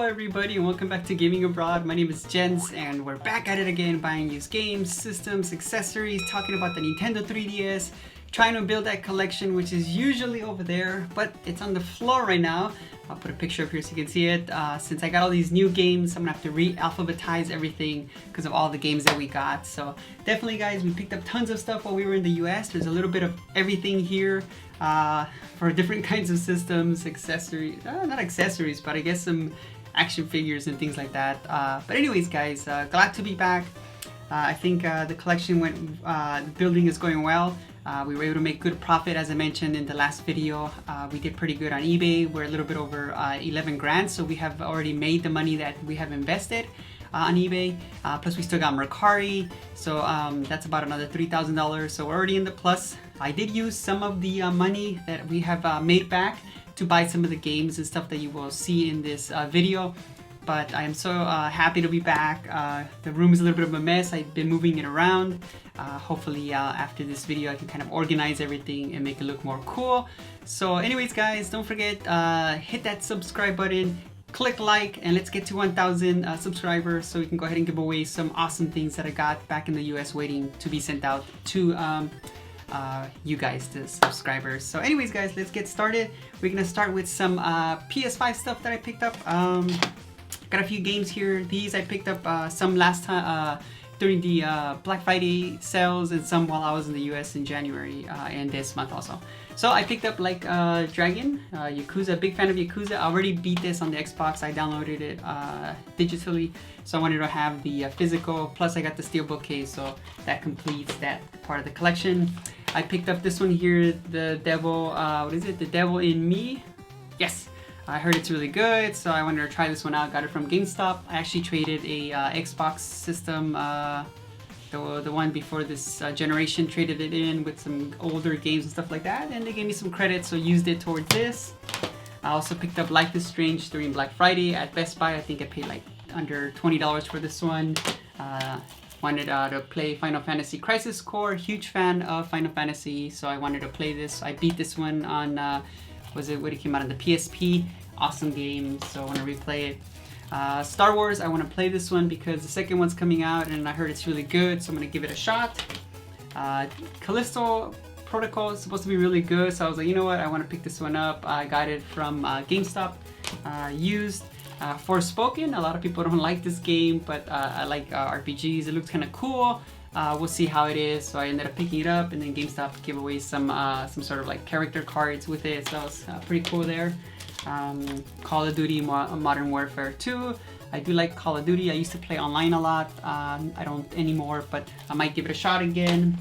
Hello everybody and welcome back to Gaming Abroad. My name is Jens and we're back at it again, buying used games, systems, accessories, talking about the Nintendo 3DS, trying to build that collection which is usually over there, but it's on the floor right now. I'll put a picture up here so you can see it. Since I got all these new games, I'm gonna have to re-alphabetize everything because of all the games that we got. So definitely guys, we picked up tons of stuff while we were in the US. There's a little bit of everything here for different kinds of systems, accessories, not accessories, but I guess some action figures and things like that. But anyways guys, glad to be back. I think the collection went, the building is going well. We were able to make good profit, as I mentioned in the last video. We did pretty good on eBay. We're a little bit over 11 grand, so we have already made the money that we have invested on eBay. Plus we still got Mercari, so that's about another $3,000, so we're already in the plus. I did use some of the money that we have made back to buy some of the games and stuff that you will see in this video. But I am so happy to be back. The room is a little bit of a mess. I've been moving it around. Hopefully after this video I can kind of organize everything and make it look more cool. So anyways guys, don't forget, hit that subscribe button, click like, and let's get to 1,000 subscribers so we can go ahead and give away some awesome things that I got back in the US waiting to be sent out to you guys, the subscribers. So anyways guys, let's get started. We're gonna start with some PS5 stuff that I picked up. Got a few games here. These I picked up some last time during the Black Friday sales, and some while I was in the US in January and this month also. So I picked up like Dragon, Yakuza, big fan of Yakuza. I already beat this on the Xbox. I downloaded it digitally, so I wanted to have the physical, plus I got the steelbook case, so that completes that part of the collection. I picked up this one here, the Devil, what is it? The Devil in Me? Yes! I heard it's really good, so I wanted to try this one out. Got it from GameStop. I actually traded a Xbox system, the one before this generation, traded it in with some older games and stuff like that, and they gave me some credit, so used it towards this. I also picked up Life is Strange during Black Friday at Best Buy. I think I paid like under $20 for this one. Wanted to play Final Fantasy Crisis Core. Huge fan of Final Fantasy, so I wanted to play this. I beat this one on was it when it came out on the PSP? Awesome game, so I want to replay it. Star Wars, I want to play this one because the second one's coming out and I heard it's really good, so I'm going to give it a shot. Callisto Protocol is supposed to be really good, so I was like, you know what, I want to pick this one up. I got it from GameStop, used. Forspoken, a lot of people don't like this game, but I like RPGs. It looks kind of cool. We'll see how it is. So I ended up picking it up, and then GameStop gave away some sort of like character cards with it, so that was pretty cool there. Call of Duty Modern Warfare 2. I do like Call of Duty. I used to play online a lot. I don't anymore, but I might give it a shot again.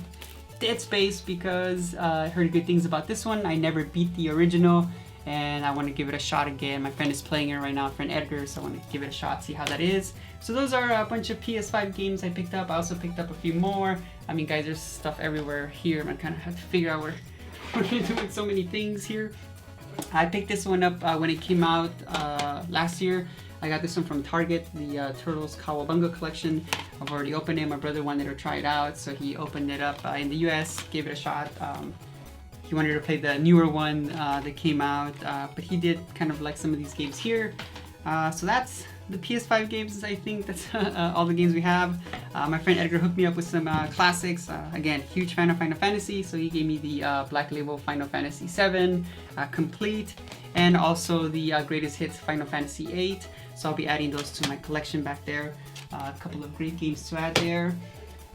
Dead Space, because I heard good things about this one. I never beat the original, and I want to give it a shot again. My friend is playing it right now, friend Edgar, so I want to give it a shot, see how that is. So those are a bunch of PS5 games I picked up. I also picked up a few more. I mean guys, there's stuff everywhere here. I kind of have to figure out where we're doing so many things here. I picked this one up when it came out last year. I got this one from Target, the Turtles Cowabunga collection. I've already opened it. My brother wanted to try it out, so he opened it up in the US, gave it a shot. He wanted to play the newer one that came out, but he did kind of like some of these games here. So that's the PS5 games. I think that's all the games we have. My friend Edgar hooked me up with some classics. Again, huge fan of Final Fantasy, so he gave me the Black Label Final Fantasy VII Complete, and also the Greatest Hits Final Fantasy VIII. So I'll be adding those to my collection back there. A couple of great games to add there.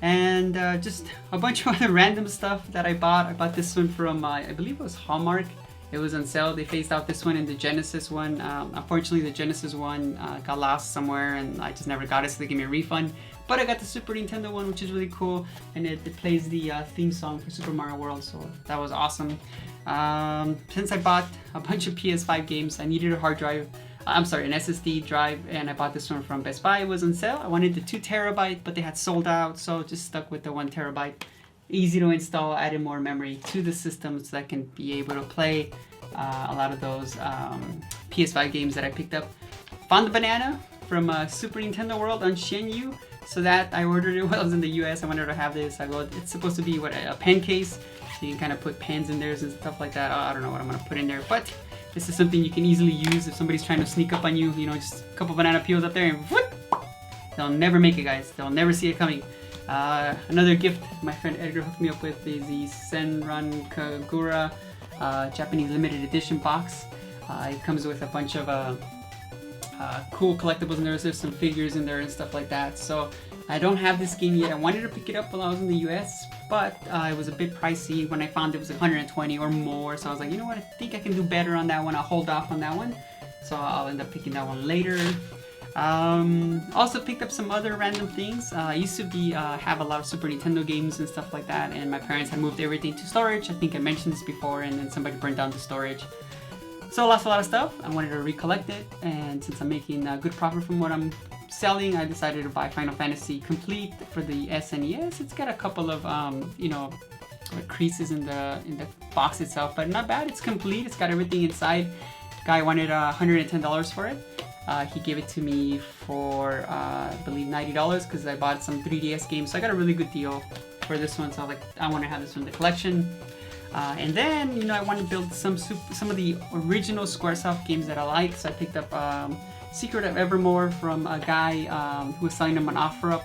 And just a bunch of other random stuff that I bought. I bought this one from, I believe it was Hallmark. It was on sale. They phased out this one and the Genesis one. Unfortunately, the Genesis one got lost somewhere and I just never got it, so they gave me a refund. But I got the Super Nintendo one, which is really cool, and it plays the theme song for Super Mario World, so that was awesome. Since I bought a bunch of PS5 games, I needed a hard drive. I'm sorry, an SSD drive, and I bought this one from Best Buy. It was on sale. I wanted the 2 terabyte, but they had sold out, so just stuck with the 1 terabyte. Easy to install, added more memory to the system so that I can be able to play a lot of those PS5 games that I picked up. Found the banana from Super Nintendo World on Shenyu, so that I ordered it while I was in the US. I wanted to have this. It's supposed to be a pen case, so you can kind of put pens in there and stuff like that. I don't know what I'm gonna put in there, but This is something you can easily use if somebody's trying to sneak up on you. You know, just a couple banana peels up there and whoop! They'll never make it, guys. They'll never see it coming. Another gift my friend Edgar hooked me up with is the Senran Kagura Japanese limited edition box. It comes with a bunch of cool collectibles in there. There's some figures in there and stuff like that. So I don't have this game yet. I wanted to pick it up while I was in the US, but it was a bit pricey. When I found it was 120 or more, so I was like, you know what, I think I can do better on that one. I'll hold off on that one. So I'll end up picking that one later. Also picked up some other random things. I used to have a lot of Super Nintendo games and stuff like that, and my parents had moved everything to storage. I think I mentioned this before, and then somebody burned down the storage. So I lost a lot of stuff. I wanted to recollect it, and since I'm making a good profit from what I'm selling, I decided to buy Final Fantasy Complete for the SNES. It's got a couple of you know, creases in the box itself, but not bad. It's complete. It's got everything inside. Guy wanted $110 for it. He gave it to me for I believe $90 because I bought some 3DS games, so I got a really good deal for this one. So I was like, I want to have this one in the collection. And then, you know, I want to build some of the original Squaresoft games that I like. So I picked up Secret of Evermore from a guy who was selling them on OfferUp.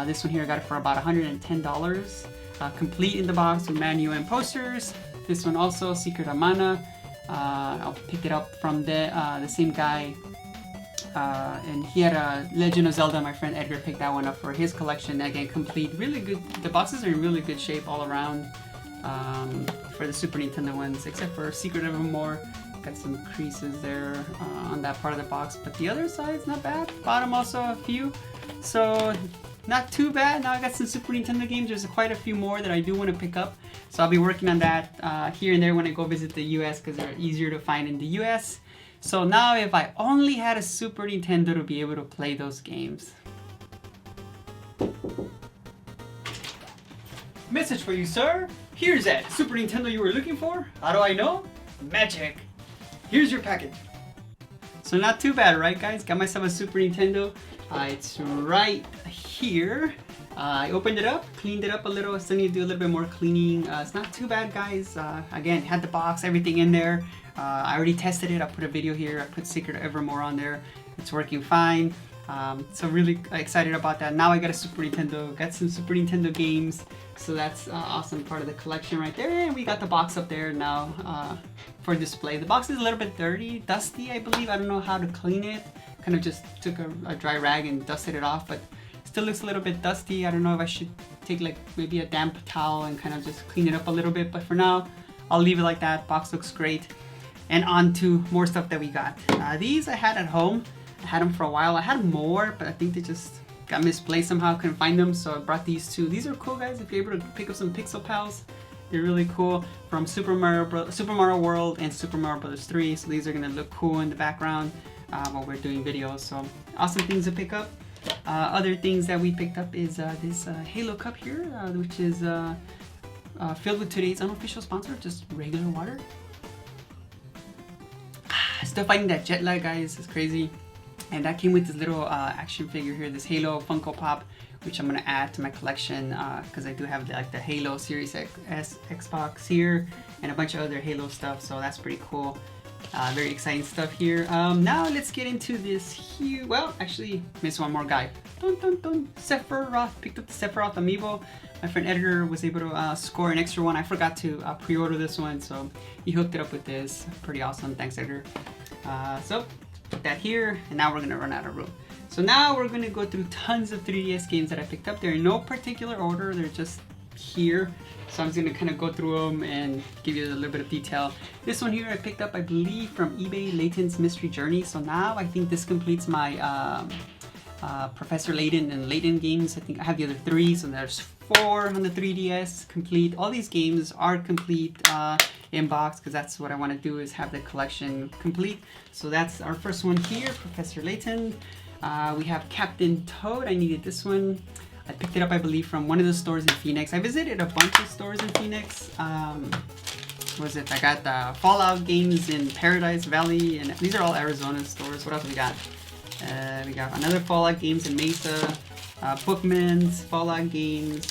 This one here I got it for about $110, complete in the box with manual and posters. This one also, Secret of Mana. I picked it up from the same guy. And he had a Legend of Zelda. My friend Edgar picked that one up for his collection. Again, complete, really good. The boxes are in really good shape all around for the Super Nintendo ones, except for Secret of Evermore. Got some creases there on that part of the box, but the other side's not bad. Bottom also a few, so not too bad. Now I got some Super Nintendo games. There's quite a few more that I do want to pick up, so I'll be working on that here and there when I go visit the US, because they're easier to find in the US. So now if I only had a Super Nintendo to be able to play those games. Message for you, sir. Here's that Super Nintendo you were looking for. How do I know? Magic. Here's your package. So not too bad, right guys? Got myself a Super Nintendo. It's right here. I opened it up, cleaned it up a little. I still need to do a little bit more cleaning. It's not too bad, guys. Again, had the box, everything in there. I already tested it. I put a video here. I put Secret of Evermore on there. It's working fine. So really excited about that. Now I got a Super Nintendo, got some Super Nintendo games. So that's awesome part of the collection right there. And we got the box up there now for display. The box is a little bit dirty, dusty, I believe. I don't know how to clean it. Kind of just took a dry rag and dusted it off, but still looks a little bit dusty. I don't know if I should take like maybe a damp towel and kind of just clean it up a little bit. But for now, I'll leave it like that. Box looks great. And on to more stuff that we got. These I had at home. I had them for a while. I had more, but I think they just got misplaced somehow. Couldn't find them, so I brought these two. These are cool, guys. If you're able to pick up some Pixel Pals, they're really cool. From Super Mario World and Super Mario Bros. 3. So these are gonna look cool in the background while we're doing videos. So awesome things to pick up. Other things that we picked up is this Halo cup here, which is filled with today's unofficial sponsor, just regular water. Still fighting that jet lag, guys. It's crazy. And that came with this little action figure here, this Halo Funko Pop, which I'm gonna add to my collection because I do have the Halo Series S Xbox here and a bunch of other Halo stuff. So that's pretty cool. Very exciting stuff here. Now let's get into this huge. Well, actually, missed one more guy. Dun dun dun. Sephiroth. Picked up the Sephiroth amiibo. My friend Edgar was able to score an extra one. I forgot to pre-order this one, so he hooked it up with this. Pretty awesome. Thanks, Edgar. So put that here, and now we're gonna run out of room. So now we're gonna go through tons of 3DS games that I picked up. They're in no particular order. They're just here. So I'm just gonna kind of go through them and give you a little bit of detail. This one here I picked up, I believe, from eBay, Layton's Mystery Journey. So now I think this completes my Professor Layton and Layton games. I think I have the other 3, so there's 4 on the 3DS complete. All these games are complete in box because that's what I want to do, is have the collection complete. So that's our first one here, Professor Layton. We have Captain Toad. I needed this one. I picked it up, I believe, from one of the stores in Phoenix. I visited a bunch of stores in Phoenix. What was it? I got the Fallout games in Paradise Valley, and these are all Arizona stores. What else we got? We got another Fallout games in Mesa, Bookman's Fallout games,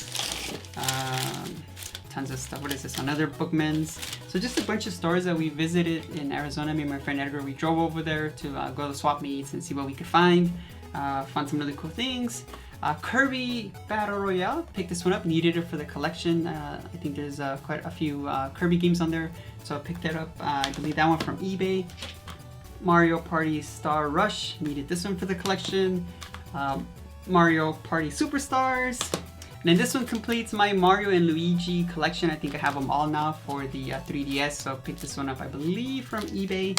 tons of stuff. What is this? Another Bookman's. So just a bunch of stores that we visited in Arizona. Me and my friend Edgar, we drove over there to go to swap meets and see what we could find. Found some really cool things. Kirby Battle Royale, picked this one up, needed it for the collection. I think there's quite a few Kirby games on there, so I picked that up. I believe that one from eBay. Mario Party Star Rush, needed this one for the collection. Mario Party Superstars. And then this one completes my Mario and Luigi collection. I think I have them all now for the 3DS, so I picked this one up, I believe, from eBay.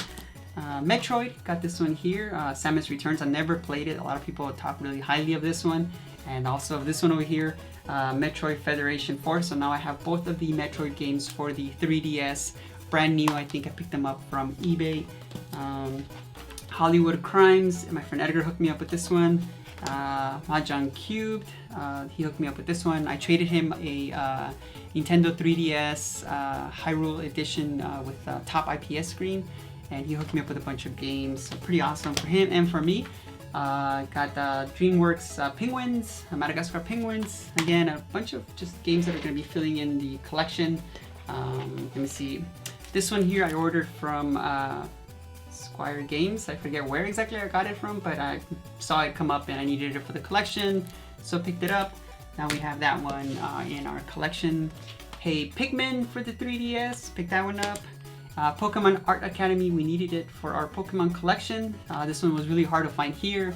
Metroid, got this one here, Samus Returns. I never played it. A lot of people talk really highly of this one, and also of this one over here, Metroid Federation Force. So now I have both of the Metroid games for the 3DS, brand new. I think I picked them up from eBay. Hollywood Crimes, my friend Edgar hooked me up with this one. Mahjong Cubed, he hooked me up with this one. I traded him a Nintendo 3DS Hyrule Edition with top IPS screen, and he hooked me up with a bunch of games. So pretty awesome for him and for me. Got DreamWorks Penguins, Madagascar Penguins. Again, a bunch of just games that are going to be filling in the collection. Let me see. This one here I ordered from Squire Games. I forget where exactly I got it from, but I saw it come up and I needed it for the collection, so picked it up. Now we have that one in our collection. Hey Pikmin for the 3DS, picked that one up. Pokemon Art Academy, we needed it for our Pokemon collection. This one was really hard to find here.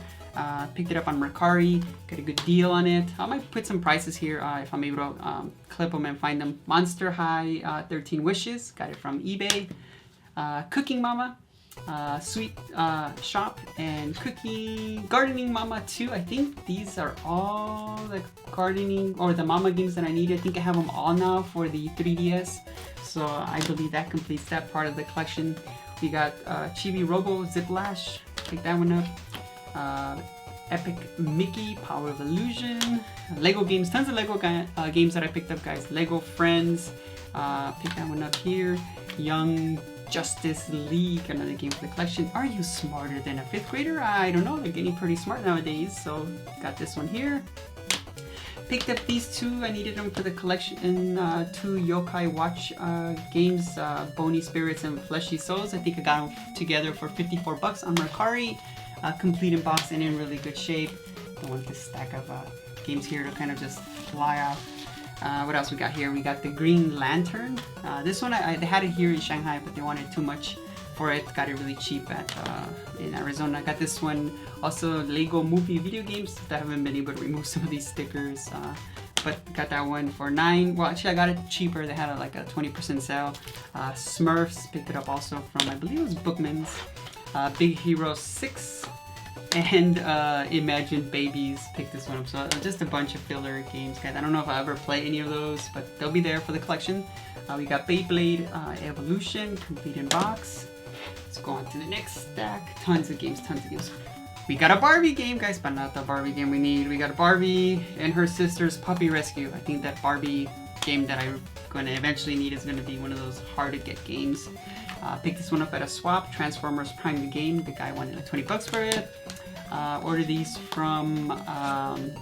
Picked it up on Mercari, got a good deal on it. I might put some prices here if I'm able to clip them and find them. Monster High 13 Wishes, got it from eBay. Cooking Mama, Sweet Shop, and Gardening Mama 2. I think these are all the gardening or the Mama games that I need. I think I have them all now for the 3DS. So I believe that completes that part of the collection. We got Chibi Robo Ziplash, pick that one up. Epic Mickey, Power of Illusion. Lego games, tons of Lego games that I picked up, guys. Lego Friends, pick that one up here. Young Justice League, another game for the collection. Are you smarter than a 5th grader? I don't know, they're getting pretty smart nowadays, so got this one here. Picked up these two, I needed them for the collection. 2 Yokai Watch games, Bony Spirits and Fleshy Souls. I think I got them together for 54 bucks on Mercari. Complete in box and in really good shape. I want this stack of games here to kind of just fly off. What else we got here? We got the Green Lantern. This one, they had it here in Shanghai, but they wanted too much for it. Got it really cheap in Arizona. I got this one. Also, Lego Movie video games. I haven't been able to remove some of these stickers, but got that one for $9. Well, actually, I got it cheaper. They had like a 20% sale. Smurfs, picked it up also from, I believe it was Bookman's. Big Hero 6. And Imagine Babies, picked this one up. So just a bunch of filler games, guys. I don't know if I'll ever play any of those, but they'll be there for the collection. We got Beyblade Evolution, complete in box. Let's go on to the next stack. Tons of games, tons of games. We got a Barbie game, guys, but not the Barbie game we need. We got a Barbie and her sister's Puppy Rescue. I think that Barbie game that I'm going to eventually need is going to be one of those hard to get games. Picked this one up at a swap. Transformers Prime the game. The guy wanted like 20 bucks for it. Ordered these from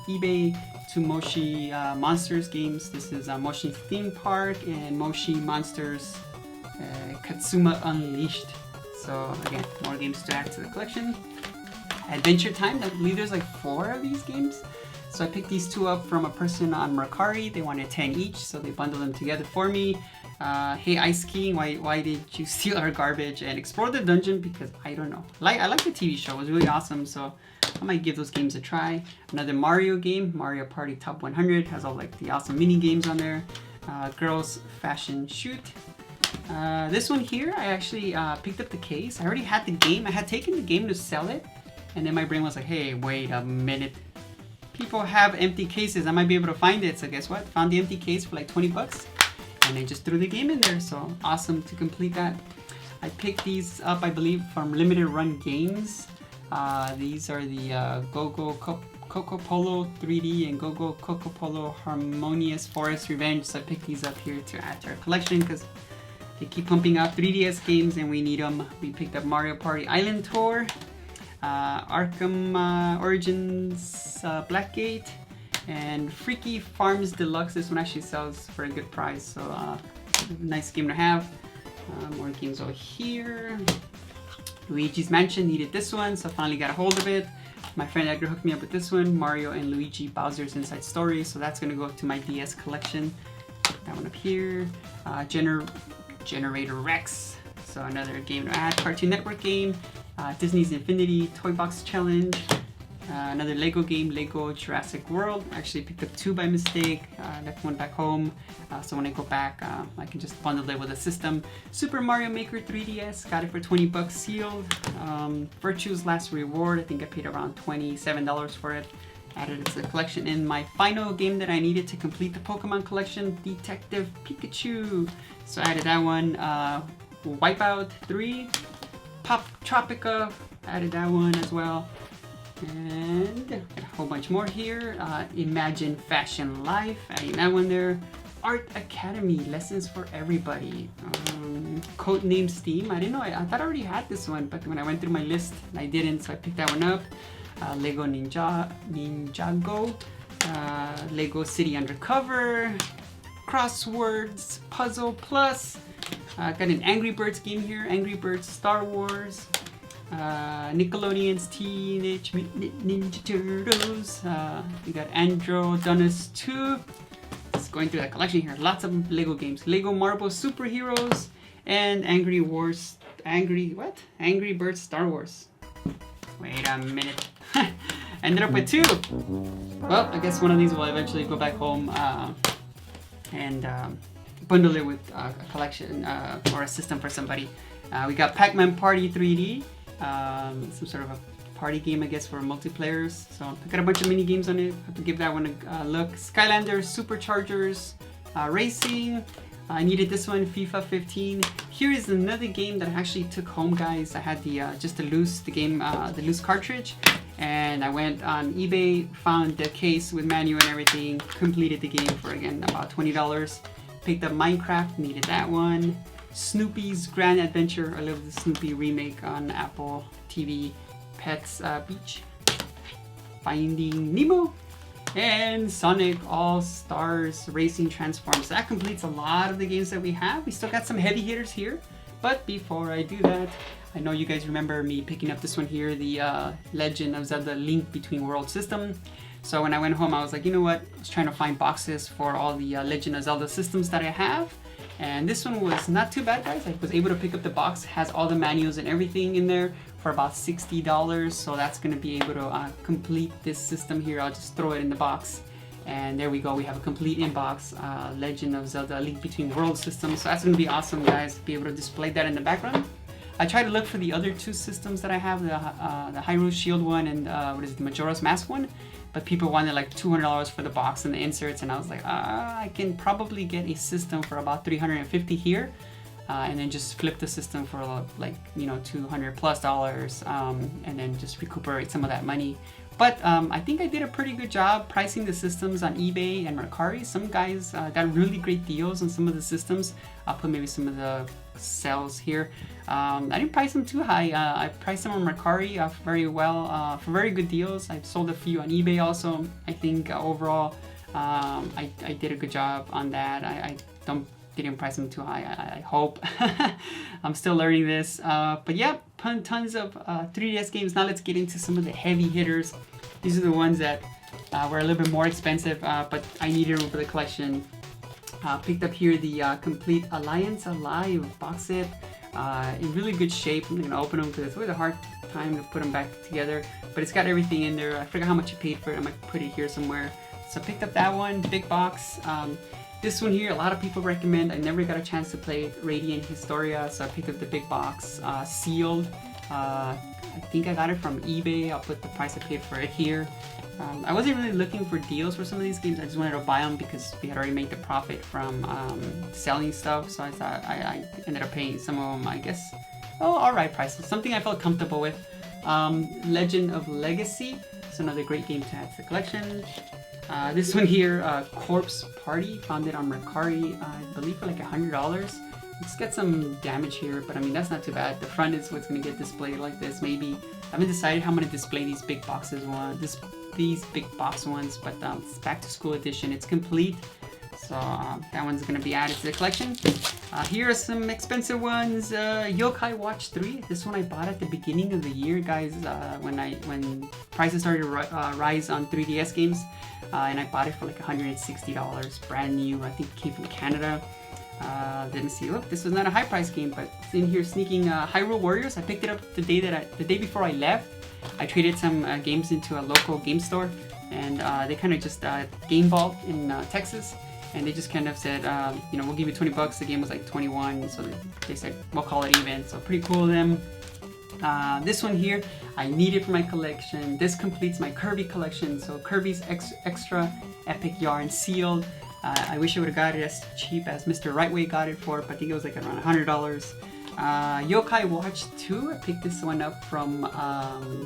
eBay to Moshi Monsters games. This is Moshi Theme Park and Moshi Monsters Katsuma Unleashed. So again, more games to add to the collection. Adventure Time, I believe there's like 4 of these games. So I picked these 2 up from a person on Mercari. They wanted 10 each, so they bundled them together for me. Hey Ice King, why did you steal our garbage? And Explore the Dungeon, because I don't know. I like the TV show, it was really awesome, so I might give those games a try. Another Mario game, Mario Party Top 100, has all like the awesome mini games on there. Girls Fashion Shoot. This one here, I actually picked up the case. I already had the game. I had taken the game to sell it, and then my brain was like, hey, wait a minute. People have empty cases. I might be able to find it. So guess what? Found the empty case for like 20 bucks. And I just threw the game in there. So awesome to complete that. I picked these up, I believe, from Limited Run Games. These are the Go-Go Coco Polo 3D and Go-Go Coco Polo Harmonious Forest Revenge. So I picked these up here to add to our collection because they keep pumping out 3DS games and we need them. We picked up Mario Party Island Tour, Arkham Origins Blackgate, and Freaky Farms Deluxe. This one actually sells for a good price, so nice game to have. More games over here. Luigi's Mansion, needed this one, so I finally got a hold of it. My friend Edgar hooked me up with this one, Mario and Luigi Bowser's Inside Story, so that's gonna go to my DS collection. That one up here. Generator Rex, so another game to add. Cartoon Network game. Disney's Infinity Toy Box Challenge. Another Lego game, Lego Jurassic World. Actually picked up 2 by mistake, left one back home. So when I go back, I can just bundle it with a system. Super Mario Maker 3DS, got it for 20 bucks sealed. Virtue's Last Reward, I think I paid around $27 for it. Added it to the collection. And my final game that I needed to complete the Pokemon collection, Detective Pikachu. So I added that one. Wipeout 3, Pop Tropica, added that one as well. And a whole bunch more here. Imagine Fashion Life, adding that one there. Art Academy, Lessons for Everybody. Codename Steam, I didn't know, I thought I already had this one, but when I went through my list, I didn't, so I picked that one up. Lego Ninjago, Lego City Undercover, Crosswords Puzzle Plus. Got an Angry Birds game here, Angry Birds Star Wars. Nickelodeon's Teenage Mutant Ninja Turtles. We got Andromedonus 2. Just going through that collection here. Lots of Lego games. Lego Marvel Superheroes and Angry Birds Star Wars. Wait a minute. Ended up with 2. Well, I guess one of these will eventually go back home and bundle it with a collection or a system for somebody. We got Pac-Man Party 3D. Some sort of a party game, I guess, for multiplayers. So I got a bunch of mini games on it. Have to give that one a look. Skylanders, Superchargers, Racing. I needed this one, FIFA 15. Here is another game that I actually took home, guys. I had the the loose cartridge, and I went on eBay, found the case with manual and everything, completed the game for again about $20. Picked up Minecraft, needed that one. Snoopy's Grand Adventure. I love the Snoopy remake on Apple TV. Pets Beach. Finding Nemo. And Sonic All-Stars Racing Transforms. So that completes a lot of the games that we have. We still got some heavy hitters here. But before I do that, I know you guys remember me picking up this one here, the Legend of Zelda Link Between Worlds system. So when I went home, I was like, you know what? I was trying to find boxes for all the Legend of Zelda systems that I have. And this one was not too bad, guys. I was able to pick up the box. It has all the manuals and everything in there for about $60. So that's going to be able to complete this system here. I'll just throw it in the box. And there we go. We have a complete inbox Legend of Zelda Link Between Worlds system. So that's going to be awesome, guys, to be able to display that in the background. I tried to look for the other 2 systems that I have, the Hyrule Shield one and the Majora's Mask one. But people wanted like $200 for the box and the inserts, and I was like, I can probably get a system for about $350 here, and then just flip the system for like, you know, $200 plus, and then just recuperate some of that money. But I think I did a pretty good job pricing the systems on eBay and Mercari. Some guys got really great deals on some of the systems. I'll put maybe some of the sales here. I didn't price them too high. I priced them on Mercari very well for very good deals. I've sold a few on eBay also. I think overall I did a good job on that. I didn't price them too high, I hope. I'm still learning this. But yeah, tons of 3DS games. Now let's get into some of the heavy hitters. These are the ones that were a little bit more expensive, but I needed them for the collection. Picked up here the Complete Alliance Alive box set. In really good shape. I'm going to open them because it's always a hard time to put them back together. But it's got everything in there. I forgot how much I paid for it. I might put it here somewhere. So picked up that one, big box. This one here, a lot of people recommend. I never got a chance to play it, Radiant Historia, so I picked up the big box, sealed. I think I got it from eBay. I'll put the price I paid for it here. I wasn't really looking for deals for some of these games. I just wanted to buy them because we had already made the profit from selling stuff. So I thought I ended up paying some of them, I guess, alright prices. Something I felt comfortable with. Legend of Legacy. It's another great game to add to the collection. This one here, Corpse Party, found it on Mercari, I believe for like $100. It's got some damage here, but I mean, that's not too bad. The front is what's going to get displayed like this, maybe. I haven't decided how I'm going to display these big boxes these big box ones, but it's back to school edition. It's complete, So that one's gonna be added to the collection. Here are some expensive ones. Yokai Watch 3. This one I bought at the beginning of the year, guys, when prices started to rise on 3DS games. And I bought it for like $160, brand new. I think it came from Canada. Didn't see. Look, this was not a high price game, but it's in here sneaking Hyrule Warriors. I picked it up the day before I left. I traded some games into a local game store, and they kind of just game vault in Texas, and they just kind of said, you know, we'll give you $20. The game was like 21, so they said we'll call it even. So pretty cool of them. This one here, I need it for my collection. This completes my Kirby collection. So Kirby's Extra Epic Yarn sealed. I wish I would have got it as cheap as Mr. Rightway got it for, but I think it was like around $100. Yokai Watch 2, I picked this one up from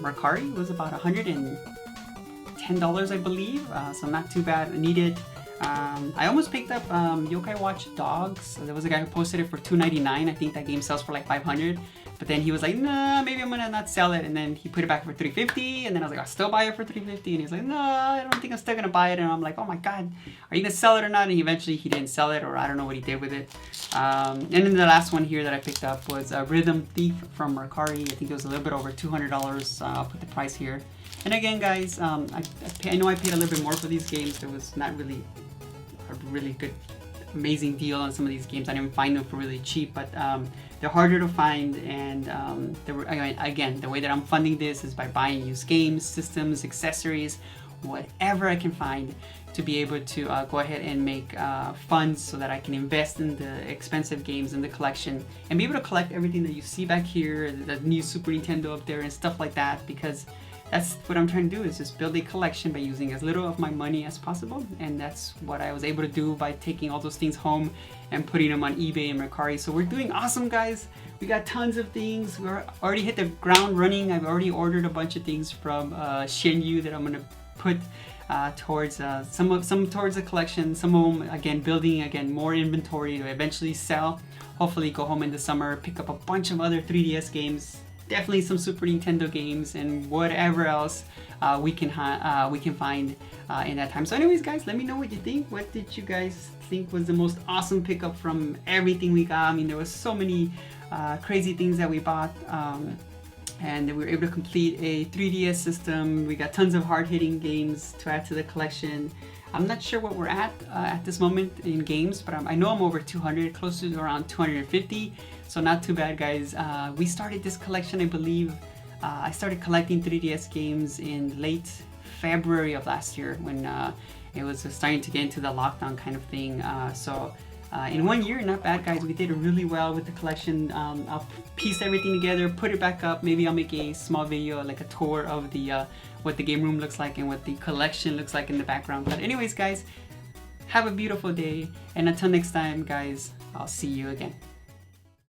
Mercari. It was about $110, I believe, so not too bad. I need it. I almost picked up Yokai Watch Dogs. There was a guy who posted it for $2.99. I think that game sells for like $500. But then he was like, nah, maybe I'm gonna not sell it. And then he put it back for $350. And then I was like, I'll still buy it for $350. And he's like, no, I don't think I'm still gonna buy it. And I'm like, oh my God, are you gonna sell it or not? And eventually he didn't sell it, or I don't know what he did with it. And then the last one here that I picked up was Rhythm Thief from Mercari. I think it was a little bit over $200. I'll put the price here. And again, guys, I know I paid a little bit more for these games. There was not really a really good, amazing deal on some of these games. I didn't find them for really cheap, but they're harder to find. And again, the way that I'm funding this is by buying used games, systems, accessories, whatever I can find to be able to go ahead and make funds so that I can invest in the expensive games in the collection and be able to collect everything that you see back here, the new Super Nintendo up there and stuff like that, because that's what I'm trying to do, is just build a collection by using as little of my money as possible. And that's what I was able to do by taking all those things home and putting them on eBay and Mercari. So we're doing awesome, guys. We got tons of things. We're already hit the ground running. I've already ordered a bunch of things from Shenyu that I'm gonna put towards some towards the collection. Some of them, again, building more inventory to eventually sell. Hopefully go home in the summer, pick up a bunch of other 3DS games. Definitely some Super Nintendo games and whatever else we can find in that time. So anyways, guys, let me know what you think. What did you guys think was the most awesome pickup from everything we got? I mean, there was so many crazy things that we bought, and we were able to complete a 3DS system. We got tons of hard-hitting games to add to the collection. I'm not sure what we're at this moment in games, but I know I'm over 200, close to around 250. So not too bad, guys. We started this collection, I believe, I started collecting 3DS games in late February of last year when it was starting to get into the lockdown kind of thing. In 1 year, not bad, guys. We did really well with the collection. I'll piece everything together, put it back up. Maybe I'll make a small video, like a tour of the what the game room looks like and what the collection looks like in the background. But anyways, guys, have a beautiful day. And until next time, guys, I'll see you again.